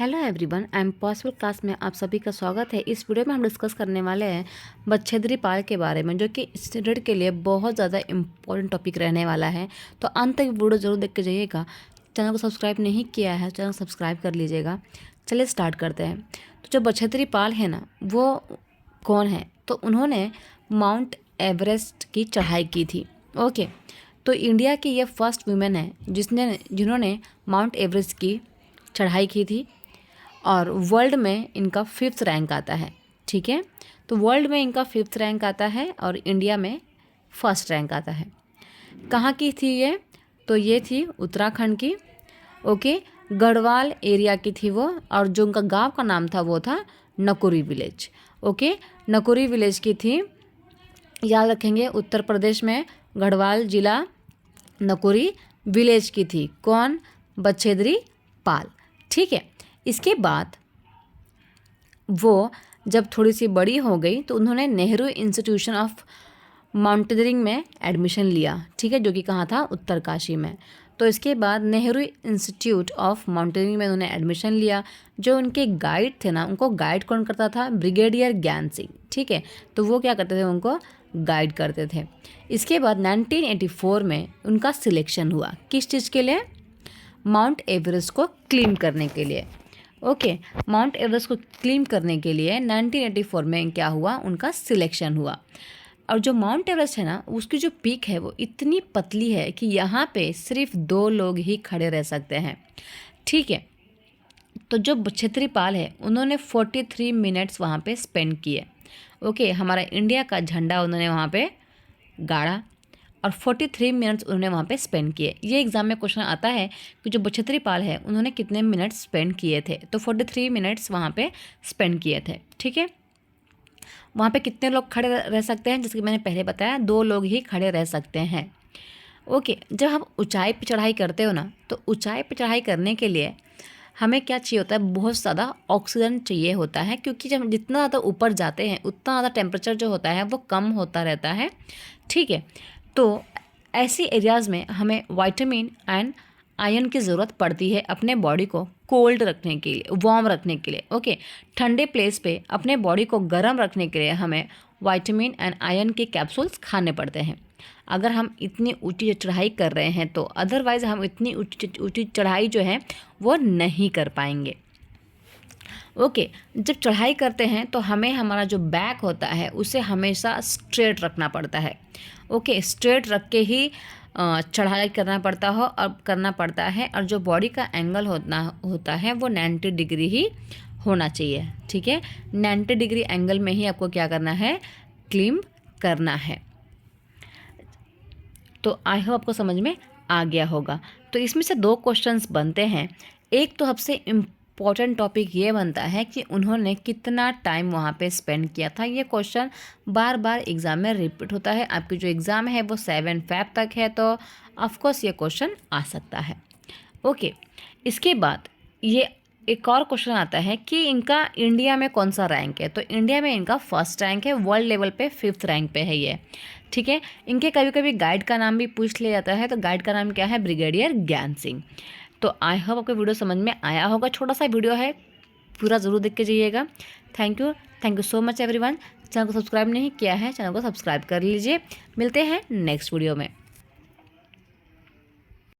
Hello everyone, I am possible class में आप सभी का स्वागत है। इस वीडियो में हम डिस्कस करने वाले हैं बच्छेद्री पाल के बारे में, जो कि स्टूडेंट के लिए बहुत ज़्यादा इम्पोर्टेंट टॉपिक रहने वाला है। तो अंत तक वीडियो जरूर देख के जाइएगा। चैनल को सब्सक्राइब नहीं किया है, चैनल सब्सक्राइब कर लीजिएगा। चलिए स्टार्ट करते हैं। तो जो बच्छेद्री पाल है ना, वो कौन है? तो उन्होंने माउंट एवरेस्ट की चढ़ाई की थी। ओके, तो इंडिया की ये फर्स्ट वुमेन है जिन्होंने माउंट एवरेस्ट की चढ़ाई की थी, और वर्ल्ड में इनका 5th रैंक आता है। ठीक है, तो वर्ल्ड में इनका 5th रैंक आता है और इंडिया में 1st रैंक आता है। कहाँ की थी ये? तो ये थी उत्तराखंड की। ओके, गढ़वाल एरिया की थी वो, और जो उनका गांव का नाम था वो था नकुरी विलेज। ओके, नकुरी विलेज की थी, याद रखेंगे। उत्तर प्रदेश में गढ़वाल जिला, नकुरी विलेज की थी। कौन? बच्छेद्री पाल। ठीक है, इसके बाद वो जब थोड़ी सी बड़ी हो गई तो उन्होंने नेहरू इंस्टीट्यूशन ऑफ माउंटेनियरिंग में एडमिशन लिया। ठीक है, जो कि कहाँ था? उत्तरकाशी में। तो इसके बाद नेहरू इंस्टीट्यूट ऑफ माउंटेनियरिंग में उन्होंने एडमिशन लिया। जो उनके गाइड थे ना, उनको गाइड कौन करता था? ब्रिगेडियर ज्ञान सिंह। ठीक है, तो वो क्या करते थे? उनको गाइड करते थे। इसके बाद 1984 में उनका सिलेक्शन हुआ। किस चीज़ के लिए? माउंट एवरेस्ट को क्लीम करने के लिए। ओके, माउंट एवरेस्ट को क्लीम करने के लिए 1984 में क्या हुआ? उनका सिलेक्शन हुआ। और जो माउंट एवरेस्ट है ना, उसकी जो पीक है वो इतनी पतली है कि यहाँ पे सिर्फ 2 लोग ही खड़े रह सकते हैं। ठीक है, तो जो बच्छेद्री पाल है उन्होंने 43 मिनट्स वहाँ पे स्पेंड किए। ओके, हमारा इंडिया का झंडा उन्होंने वहाँ पे गाड़ा और 43 मिनट्स उन्होंने वहाँ पे स्पेंड किए। ये एग्जाम में क्वेश्चन आता है कि जो बच्छेद्री पाल है उन्होंने कितने मिनट्स स्पेंड किए थे? तो 43 मिनट्स वहाँ पे स्पेंड किए थे। ठीक है, वहाँ पे कितने लोग खड़े रह सकते हैं? जैसे कि मैंने पहले बताया, 2 लोग ही खड़े रह सकते हैं। ओके, जब हम ऊंचाई पे चढ़ाई करते हो ना, तो ऊंचाई पे चढ़ाई करने के लिए हमें क्या चाहिए होता है? बहुत ज़्यादा ऑक्सीजन चाहिए होता है, क्योंकि जब जितना ज़्यादा ऊपर जाते हैं उतना ज़्यादा टेम्परेचर जो होता है वो कम होता रहता है। ठीक है, तो ऐसी एरियाज़ में हमें विटामिन एंड आयरन की ज़रूरत पड़ती है अपने बॉडी को कोल्ड रखने के लिए, वार्म रखने के लिए। ओके, ठंडे प्लेस पे अपने बॉडी को गर्म रखने के लिए हमें विटामिन एंड आयरन के कैप्सूल्स खाने पड़ते हैं। अगर हम इतनी ऊंची चढ़ाई कर रहे हैं तो अदरवाइज़ हम इतनी ऊंची चढ़ाई जो है वो नहीं कर पाएंगे। ओके, जब चढ़ाई करते हैं तो हमें हमारा जो बैक होता है उसे हमेशा स्ट्रेट रखना पड़ता है। ओके, स्ट्रेट रख के ही चढ़ाई करना पड़ता है, और जो बॉडी का एंगल होता है वो 90 डिग्री ही होना चाहिए। ठीक है, 90 डिग्री एंगल में ही आपको क्या करना है? क्लीम करना है। तो आई होप आपको समझ में आ गया होगा। तो इसमें से 2 क्वेश्चंस बनते हैं। एक तो सबसे इम्पॉर्टेंट टॉपिक ये बनता है कि उन्होंने कितना टाइम वहाँ पे स्पेंड किया था। ये क्वेश्चन बार बार एग्ज़ाम में रिपीट होता है। आपकी जो एग्ज़ाम है वो 7 Feb तक है, तो ऑफकोर्स ये क्वेश्चन आ सकता है। ओके, इसके बाद ये एक और क्वेश्चन आता है कि इनका इंडिया में कौन सा रैंक है? तो इंडिया में इनका 1st रैंक है, वर्ल्ड लेवल पे 5th रैंक पे है ये। ठीक है, इनके कभी कभी गाइड का नाम भी पूछ लिया जाता है, तो गाइड का नाम क्या है? ब्रिगेडियर ज्ञान सिंह। तो आई होप आपको वीडियो समझ में आया होगा। छोटा सा वीडियो है, पूरा ज़रूर देख के जाइएगा। Thank you so much everyone. Channel को सब्सक्राइब नहीं किया है, चैनल को सब्सक्राइब कर लीजिए। मिलते हैं नेक्स्ट वीडियो में।